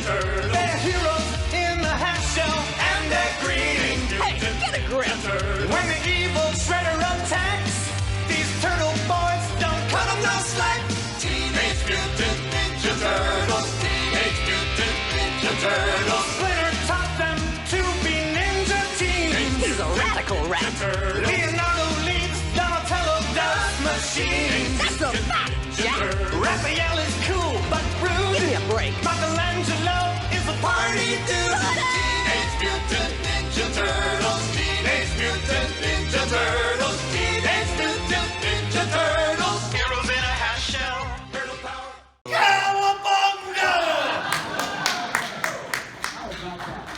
Turtles. They're heroes in the half shell, and they're green. Hey, get a grip! When the evil Shredder attacks, these turtle boys don't cut them no slack. Teenage Mutant Ninja Turtles. Teenage Mutant Ninja Turtles. Splinter taught them to be ninja teens. He's a radical rat. Leonardo leads Donatello does machines. That's a fact, Jack. Raphael is cool but rude. Give me a break. Michelangelo is a party dude. Teenage Mutant Ninja Turtles. Teenage Mutant Ninja Turtles. Teenage Mutant Ninja Turtles. Heroes in a half shell. Turtle power. Cowabunga!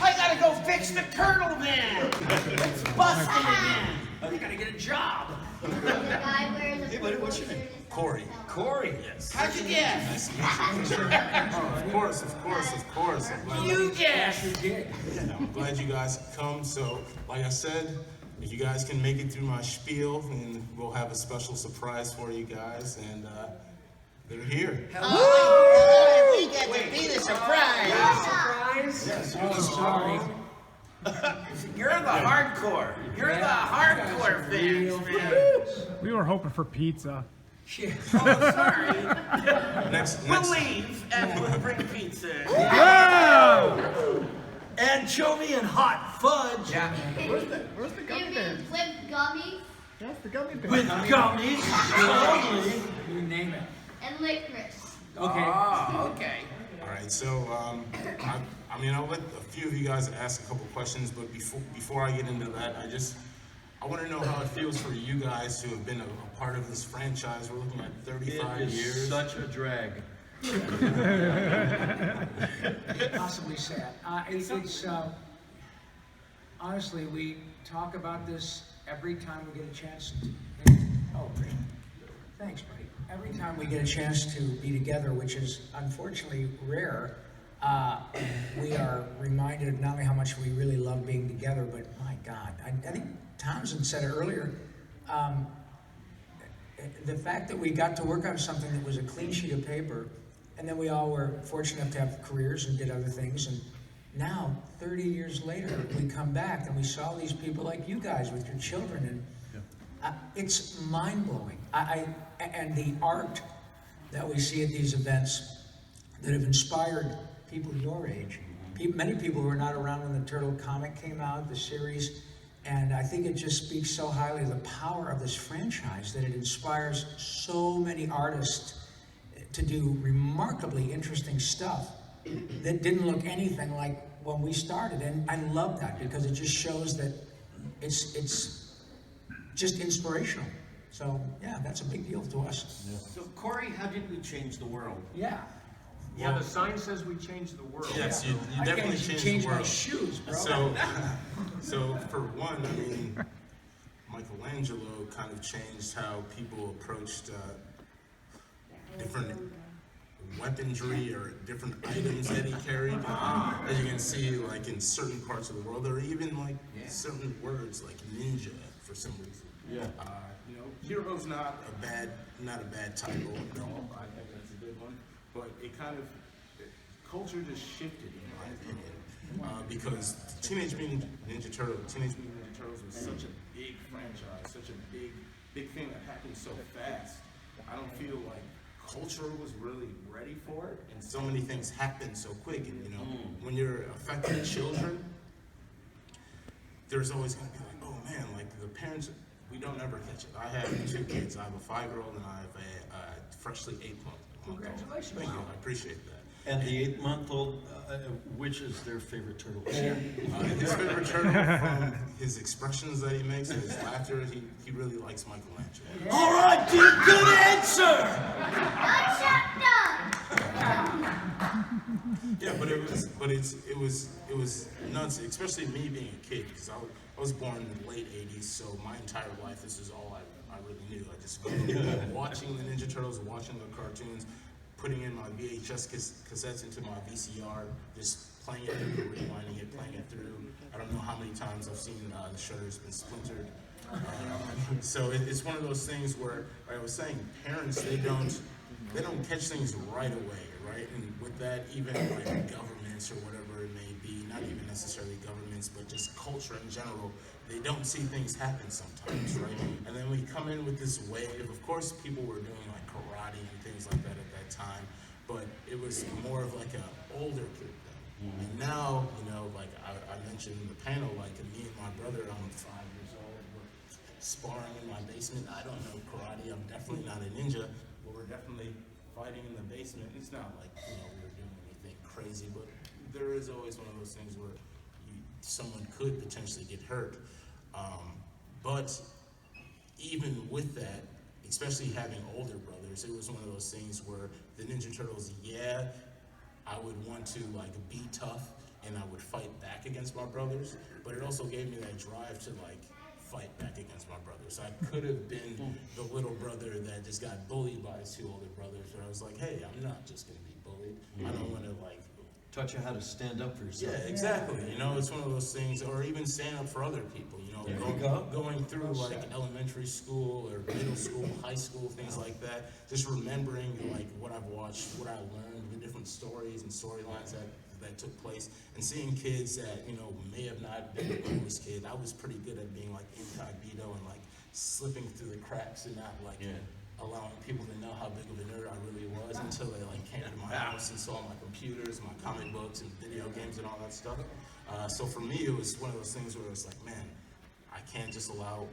I gotta go fix the turtle man. It's busted again. You gotta get a job. Hey, buddy, what's your name? Corey. Corey. Yes. How'd you guess? Of course. You guessed. I'm glad you guys could come. So, like I said, if you guys can make it through my spiel, and we'll have a special surprise for you guys. And they're here. Oh, we get to be the surprise. Yes. Oh, sorry. You're the hardcore. You're the hardcore fans, man. We were hoping for pizza. Oh, sorry. Next. We'll leave and we'll bring pizza. Whoa! Anchovy and hot fudge. Yeah. Where's the gummy bear? With gummies That's the gummy bear. With gummies. Totally. You name it. and licorice. Okay. Oh, okay. All right. So, I'll let a few of you guys ask a couple questions, but before I get into that, I want to know how it feels for you guys who have been a part of this franchise. We're looking at 35 years. Such a drag. Possibly sad. It's honestly, we talk about this every time we get a chance to. Oh, great. Thanks, buddy. Every time we get a chance to be together, which is unfortunately rare, we are reminded of not only how much we really love being together, but my God, I think Townsend said it earlier. The fact that we got to work on something that was a clean sheet of paper, and then we all were fortunate enough to have careers and did other things, and now 30 years later we come back and we saw these people like you guys with your children, and it's mind-blowing. And the art that we see at these events that have inspired people your age, many people who were not around when the Turtle comic came out, the series, and I think it just speaks so highly of the power of this franchise that it inspires so many artists to do remarkably interesting stuff that didn't look anything like when we started. And I love that because it just shows that it's just inspirational. So yeah, that's a big deal to us. Yeah. So Corey, how did we change the world? Yeah. Yeah, the sign says we changed the world. Yes, you definitely changed the world. My shoes, bro. So for one, I mean, Michelangelo kind of changed how people approached different weaponry or different items that he carried. As you can see, like in certain parts of the world, there are even like certain words like ninja for some reason. Yeah. Hero's not a bad title at all. I think that's a good one. But it kind of, culture just shifted in my opinion. Because Teenage Mutant Ninja Turtles was such a big franchise, such a big thing that happened so fast. I don't feel like culture was really ready for it, and so many things happen so quick. And when you're affecting children, there's always gonna be like, oh man, like the parents, we don't ever catch it. I have 2 kids. I have a 5-year-old and I have a freshly 8-month-old. Congratulations. Thank you, I appreciate that. And the 8-month-old, which is their favorite turtle? His favorite turtle, from his expressions that he makes and his laughter, he really likes Michelangelo. Yeah. All right, dude, good answer. Yeah, but it was nuts, especially me being a kid, because I was born in the late '80s, so my entire life this is all I really knew. I just grew up watching the Ninja Turtles, watching the cartoons, putting in my VHS cassettes into my VCR, just playing it through, rewinding it, playing it through. I don't know how many times I've seen the shutter's been splintered. So it's one of those things where, like I was saying, parents, they don't they don't catch things right away, right? And with that, even like governments or whatever it may be, not even necessarily governments, but just culture in general, they don't see things happen sometimes, right? And then we come in with this wave. Of course, people were doing like karate and things like that at that time, but it was more of like an older kid thing. And now, you know, like I mentioned in the panel, like me and my brother, I'm 5 years old, we're sparring in my basement. I don't know karate. I'm definitely not a ninja, but we're definitely fighting in the basement. It's not like, you know, we're doing anything crazy, but there is always one of those things where someone could potentially get hurt. But even with that, especially having older brothers, it was one of those things where the Ninja Turtles, yeah, I would want to like be tough and I would fight back against my brothers, but it also gave me that drive to like fight back against my brothers. I could have been the little brother that just got bullied by his 2 older brothers, where I was like, hey, I'm not just gonna be bullied. I don't wanna like Taught you how to stand up for yourself. yeah, exactly. You know, it's one of those things, or even stand up for other people. You know, going through like elementary school or middle school, high school, things like that. Just remembering like what I've watched, what I learned, the different stories and storylines that took place, and seeing kids that may have not been the coolest kid. I was pretty good at being like incognito and like slipping through the cracks and not like. Allowing people to know how big of a nerd I really was until they like came to my house and saw my computers, my comic books, and video games and all that stuff. So for me, it was one of those things where it's like, man, I can't just allow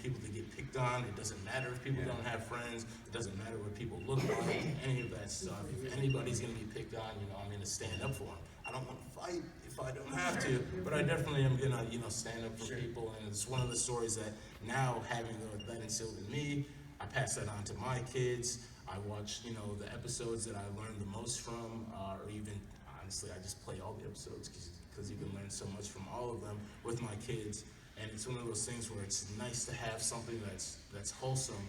people to get picked on. It doesn't matter if people don't have friends. It doesn't matter what people look like, any of that stuff. If anybody's gonna be picked on, I'm gonna stand up for them. I don't want to fight if I don't have to, but I definitely am gonna stand up for people. And it's one of the stories that now having that instilled in me. I pass that on to my kids. I watch, the episodes that I learned the most from, or even, honestly, I just play all the episodes because you can learn so much from all of them with my kids. And it's one of those things where it's nice to have something that's wholesome,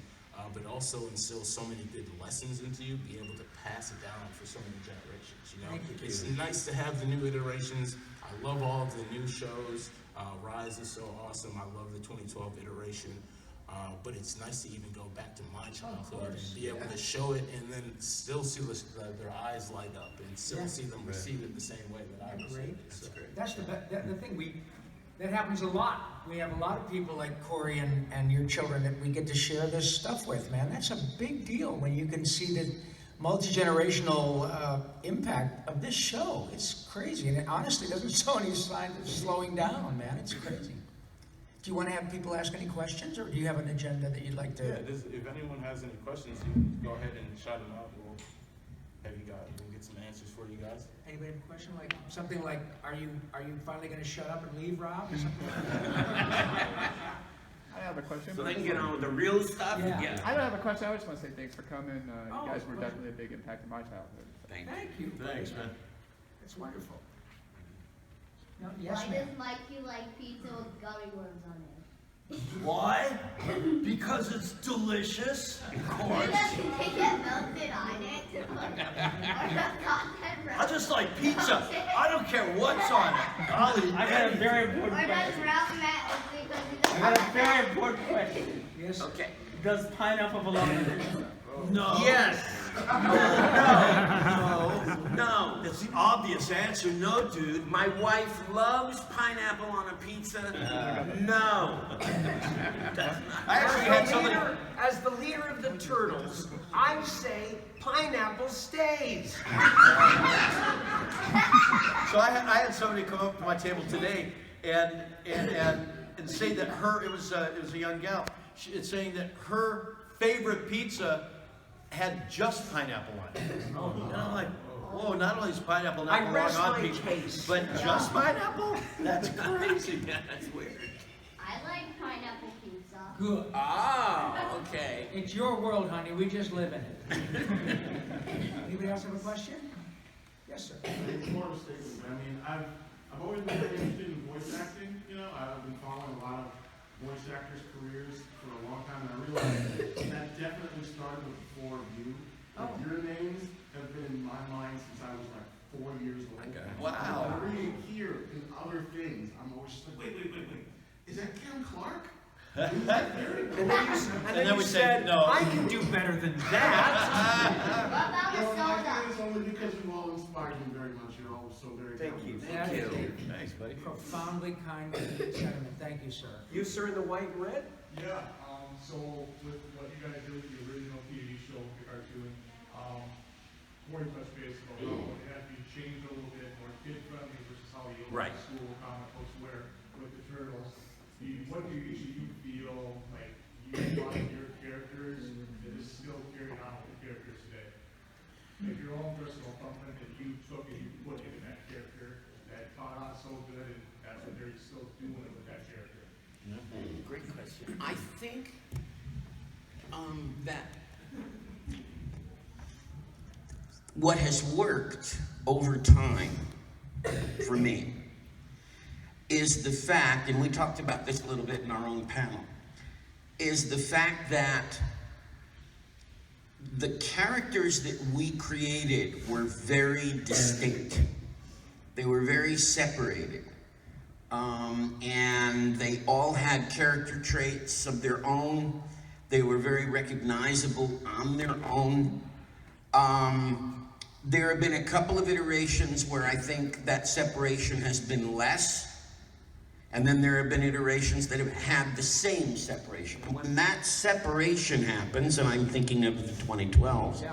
but also instills so many good lessons into you, be able to pass it down for so many generations, It's nice to have the new iterations. I love all of the new shows. Rise is so awesome. I love the 2012 iteration. But it's nice to even go back to my childhood and be able to show it and then still see their eyes light up and still see them receive it the same way that I received it. So. That's the thing. That happens a lot. We have a lot of people like Corey and your children that we get to share this stuff with, man. That's a big deal when you can see the multi-generational impact of this show. It's crazy. And it honestly doesn't show any signs of slowing down, man. It's crazy. Do you want to have people ask any questions, or do you have an agenda that you'd like to? Yeah, if anyone has any questions, you can go ahead and shout them out. We'll get some answers for you guys. Anybody have a question? Like something like, are you finally going to shut up and leave, Rob? Or something? I have a question. So they can get on with the real stuff? Yeah. I don't have a question. I just want to say thanks for coming. Oh, you guys were pleasure. definitely a big impact in my childhood. Thank you. Thanks, man. It's wonderful. No, yes, Why ma'am. does Mikey like pizza with gummy worms on it? Why? Because it's delicious. Of course. They get melted on it. I just like pizza. I don't care what's on it. I'll eat I got a very Or important does question. Ralph Matt because he doesn't I got a have very important question. Yes. Okay. Does pineapple belong in pizza? No. Yes. No. That's the obvious answer. No, dude. My wife loves pineapple on a pizza. No. I actually had somebody. As the leader of the Turtles, I say pineapple stays. So I had somebody come up to my table today and say that it was a young gal. It's saying that her favorite pizza had just pineapple on it. And I'm like, whoa! Not only is pineapple not I belong rest on my pizza, case. but just pineapple? That's crazy. Yeah, that's weird. I like pineapple pizza. Good. Oh, okay. It's your world, honey. We just live in it. Anybody else have a question? Yes, sir. It's more of a statement. I mean, I've always been very interested in voice acting. I've been following a lot of voice actors' careers for a long time, and I realized that definitely started with the 4 of you. Like, your names have been in my mind since I was like 4 years old. Okay. Wow. I'm reading here and other things. I'm always just like, wait. Is that Kim Clark? And then then you we say, said, no. I can do better than that. What about a Well, my soda? feeling is only because you all inspired me very much. You're all so very Thank you. talented. Thank you. Thanks, buddy. Profoundly kind sentiment. Thank you, sir. You, sir, in the white and red? Yeah, so with what you guys did with the original TV show, the cartoon, more touch base about how it had to be changed a little bit, more kid-friendly versus how the old Right. school comic books were with the Turtles. What do you feel like you like your characters that is still carried on with the characters today? Like your own personal thumbprint that you took and you put in that character that caught on so good and that's what they're still doing with that character. Great question. I think that what has worked over time for me is the fact, and we talked about this a little bit in our own panel, is the fact that the characters that we created were very distinct. They were very separated. And they all had character traits of their own. They were very recognizable on their own. There have been a couple of iterations where I think that separation has been less. And then there have been iterations that have had the same separation. When that separation happens, and I'm thinking of the 2012s,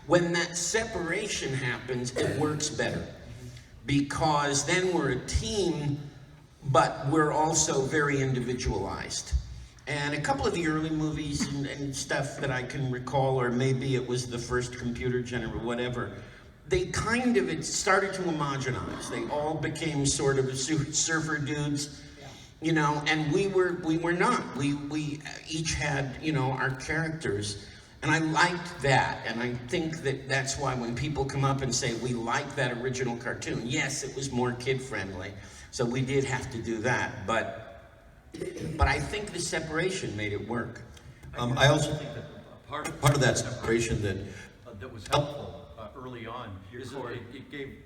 when that separation happens, it works better. Because then we're a team, but we're also very individualized. And a couple of the early movies and stuff that I can recall, or maybe it was the first computer generated, whatever, they kind of, it started to homogenize. They all became sort of surfer dudes, you know, and we were not. We each had, you know, our characters. And I liked that, and I think that that's why when people come up and say, we like that original cartoon, yes, it was more kid-friendly, so we did have to do that, but I think the separation made it work. I also think that part of that separation that was helpful early on is that it gave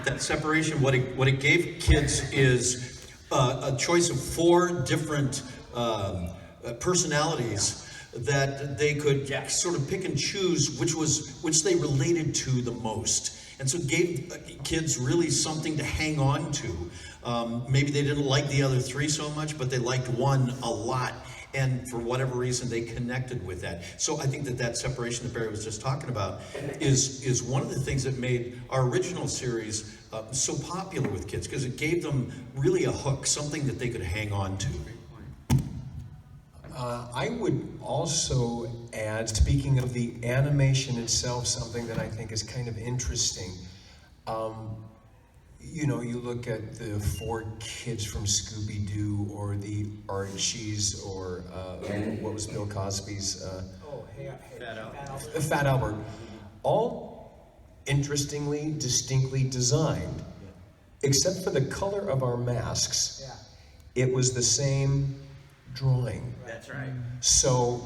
that separation. What it gave kids is a choice of 4 different personalities that they could sort of pick and choose which they related to the most. And so it gave kids really something to hang on to. Maybe they didn't like the other 3 so much, but they liked one a lot. And for whatever reason, they connected with that. So I think that separation that Barry was just talking about is one of the things that made our original series so popular with kids, because it gave them really a hook, something that they could hang on to. I would also add, speaking of the animation itself, something that I think is kind of interesting. You know, you look at the 4 kids from Scooby-Doo, or the Archies, or what was Bill Cosby's? Fat Albert. All interestingly, distinctly designed, except for the color of our masks. It was the same drawing. That's right. So,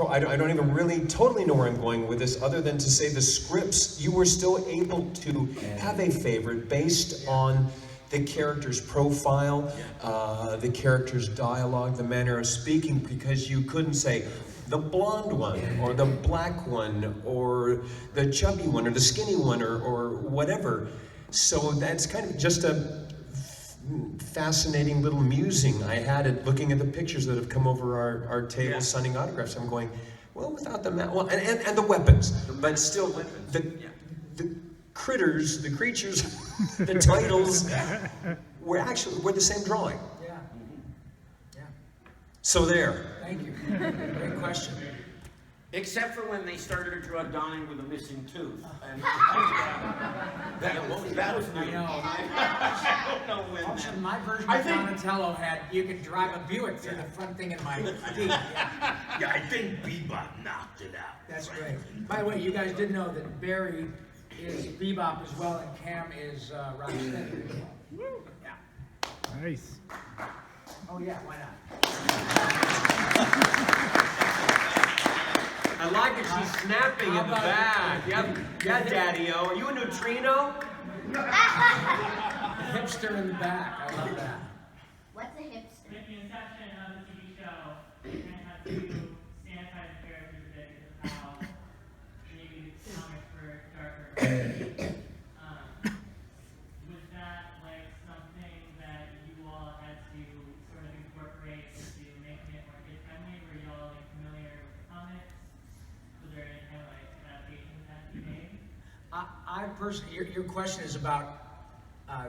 I don't even really totally know where I'm going with this, other than to say the scripts, you were still able to have a favorite based on the character's profile, the character's dialogue, the manner of speaking, because you couldn't say the blonde one, or the black one, or the chubby one, or the skinny one, or whatever. So that's kind of just a fascinating little musing I had at looking at the pictures that have come over our table, signing autographs. I'm going, well, without the and the weapons, but still the critters, the creatures, the titles were the same drawing. Yeah. So there. Thank you. Great question. Except for when they started to draw Donnie with a missing tooth. And that was new. I know. I don't know when Also, that... my version of Donatello had, you could drive a Buick through the front thing in my teeth. Yeah, I think Bebop knocked it out. That's great. By the way, you guys did know that Barry is Bebop as well, and Cam is Rocksteady as well. Yeah. Nice. Oh yeah, why not? I like it. She's snapping in the back. Yeah, Daddy-O. Are you a neutrino? hipster in the back. I love that. What's a hipster? With the inception of the TV show, it had to sanitize the characters a bit because of how maybe the comics were darker. Was that like something that you all had to sort of incorporate into making it more kid friendly? Were you all like familiar with the comics? Was there any kind of like adaptations that you made? I personally, your question is about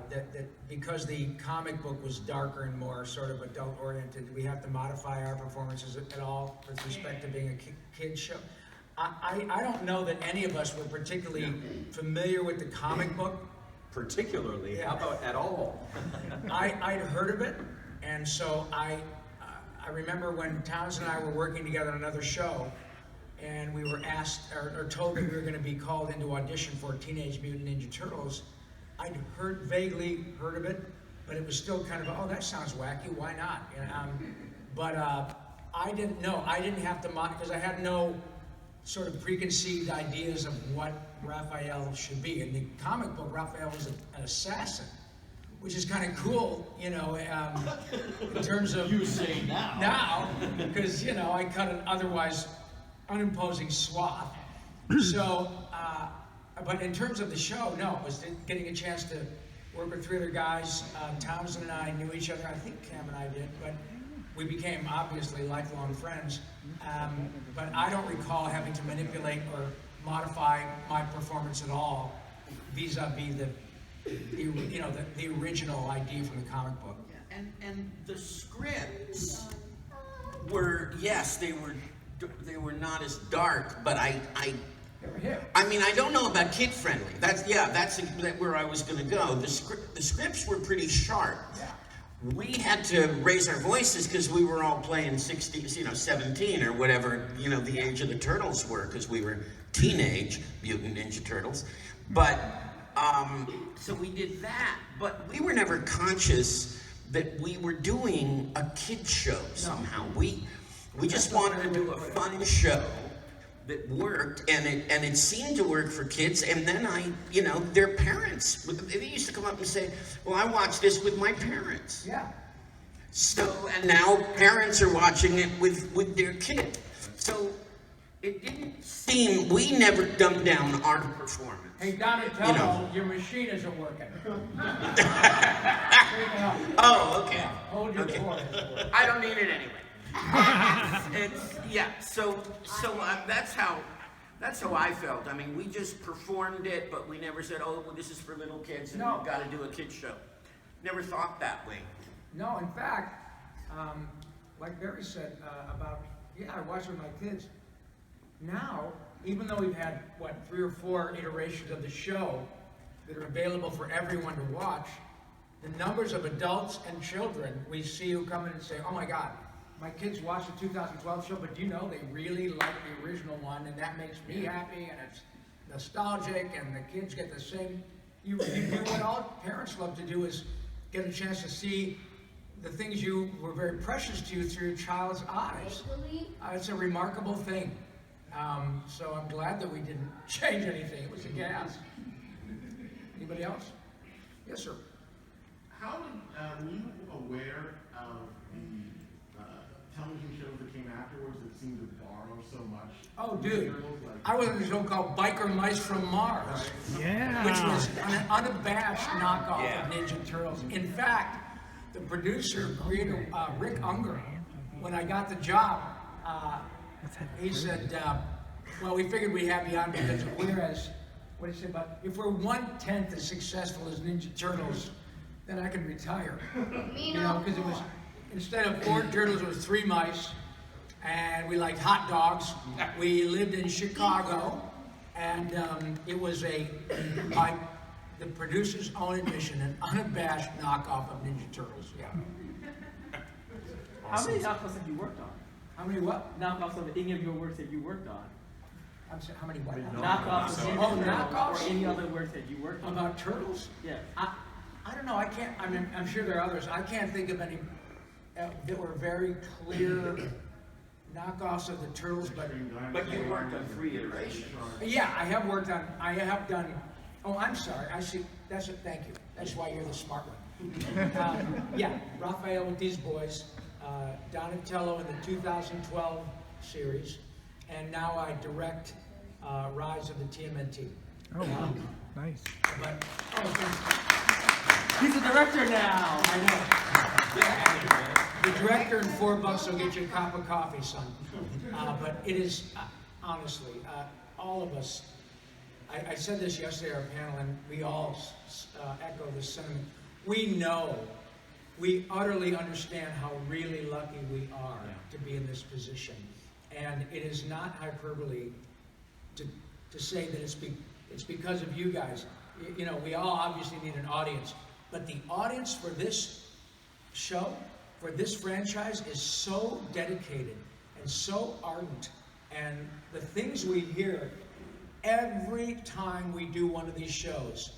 that because the comic book was darker and more sort of adult oriented, do we have to modify our performances at all with respect to being a kid show? I don't know that any of us were particularly familiar with the comic book. Particularly, Yeah. how about at all? I'd heard of it, and so I remember when Towns and I were working together on another show, and we were asked or told that we were going to be called into audition for Teenage Mutant Ninja Turtles. I'd vaguely heard of it, but it was still kind of, oh, that sounds wacky, why not? But I didn't know. I didn't have to because I had no sort of preconceived ideas of what Raphael should be. In the comic book, Raphael was an assassin, which is kind of cool, you know, in terms of... You say now. Now, because, you know, I cut an otherwise unimposing swath. So, but in terms of the show, no, it was getting a chance to work with three other guys. Townsend and I knew each other. I think Cam and I did, but we became obviously lifelong friends. But I don't recall having to manipulate or modify my performance at all vis-a-vis the original idea from the comic book. Yeah, and the scripts were, yes, they were not as dark, but I mean, I don't know about kid friendly. That's where I was going to go. The scripts were pretty sharp. Yeah. We had to raise our voices because we were all playing 17 or whatever, the age of the Turtles were, because we were Teenage Mutant Ninja Turtles. But, so we did that, but we were never conscious that we were doing a kid show somehow. We just wanted to do a fun show that worked, and it seemed to work for kids. And then their parents, they used to come up and say, well, I watched this with my parents. Yeah. So, and now parents are watching it with their kid. So it didn't seem, we never dumbed down our performance. Hey, Donatello, your machine isn't working. Oh, okay. Hold your Okay. fork. I don't need it anyway. That's how I felt. I mean, we just performed it, but we never said, oh, well, this is for little kids and No. we've got to do a kid show. Never thought that way. No, in fact, like Barry said I watch with my kids. Now, even though we've had, 3 or 4 iterations of the show that are available for everyone to watch, the numbers of adults and children we see who come in and say, oh my God, my kids watched the 2012 show, but do you know they really like the original one, and that makes me happy, and it's nostalgic, and the kids get the same. What all parents love to do is get a chance to see the things you were very precious to you through your child's eyes. It's a remarkable thing. So I'm glad that we didn't change anything. It was a gas. Anybody else? Yes, sir. How were you aware of the television shows that came afterwards that seemed to borrow so much? Oh, dude. I was in a show called Biker Mice from Mars. Yeah. Which was an unabashed knockoff of Ninja Turtles. In fact, the producer, creator, Rick Unger, when I got the job, he said, well, we figured we'd have you on because what did he say about, if we're 1/10 as successful as Ninja Turtles, then I can retire. Because it was, instead of 4 turtles, it was 3 mice, and we liked hot dogs. We lived in Chicago, and it was by the producer's own admission, an unabashed knockoff of Ninja Turtles. Yeah. How many knockoffs have you worked on? How many what? Knockoffs of any of your works that you worked on. I'm sorry, how many what? Knockoffs of knockoffs? or any other works that you worked on. About turtles? Yeah. I don't know. I can't. I mean, I'm sure there are others. I can't think of any that were very clear knockoffs of the turtles. But you worked on 3 iterations. Yeah, I have worked on. I have done. Oh, I'm sorry. I see. That's it. Thank you. That's why you're the smart one. Yeah, Raphael with these boys, Donatello in the 2012 series, and now I direct Rise of the TMNT. Oh, nice. But, He's a director now. I know. The director and $4 will get you a cup of coffee, son. But it is, honestly, all of us, I said this yesterday at our panel, and we all echo this sentiment. We know, we utterly understand how really lucky we are to be in this position. And it is not hyperbole to say that it's because of you guys. You know, we all obviously need an audience, but the audience for this show, for this franchise, is so dedicated and so ardent. And the things we hear every time we do one of these shows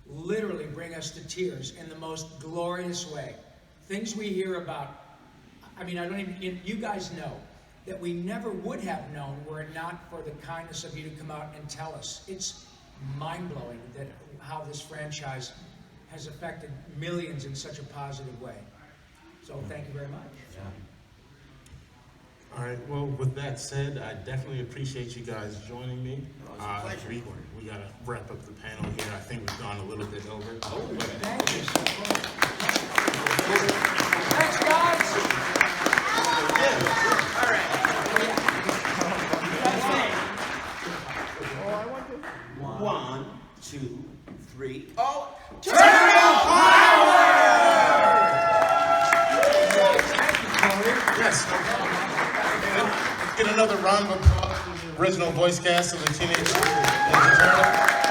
literally bring us to tears in the most glorious way. Things we hear about, I mean, I don't even, you guys know that we never would have known were it not for the kindness of you to come out and tell us. It's mind-blowing that how this franchise has affected millions in such a positive way. So thank you very much. All right, well, with that said, I definitely appreciate you guys joining me. We got to wrap up the panel here. I think we've gone a little bit over. Thank you so much. Thanks, guys. All right. One, two, three. Oh, Turtle Power! Yes. Get another round of applause for the original voice cast of the Teenage Mutant Ninja Turtles.